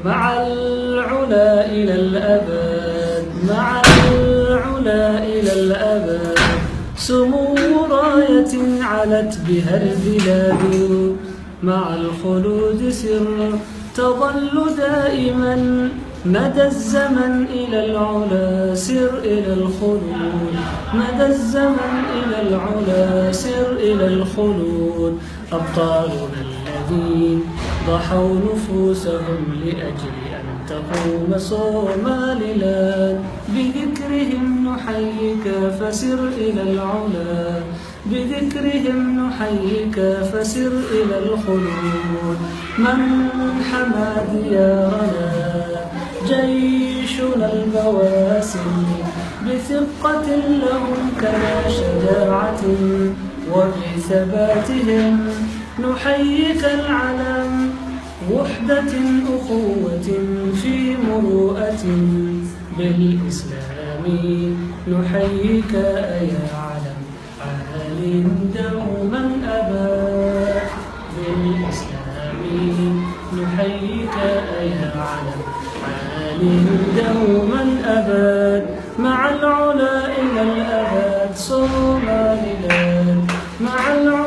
مع العلا إلى الأبد، مع العلا إلى الأبد، سمو راية علت بها البلاد. مع الخلود سر تظل دائما مدى الزمن إلى العلا، سر إلى الخلود مدى الزمن إلى العلا، سر إلى الخلود. أبطالنا الذين ضحوا نفوسهم لأجل أن تقوم صوماليلاند، بذكرهم نحييك فسر إلى العلا، بذكرهم نحييك فسر إلى الخلود. من حمى ديارنا جيشنا البواسل، بثقة لهم كلا شجاعة، وبثباتهم نحييك العلم، وحدة أخوة في مروءة، بالإسلام نحييك يا علم عال دوما أبد، بالإسلام نحييك يا علم عال دوما أبد. مع العلا إلى الأبد صوماليلاند، مع العلا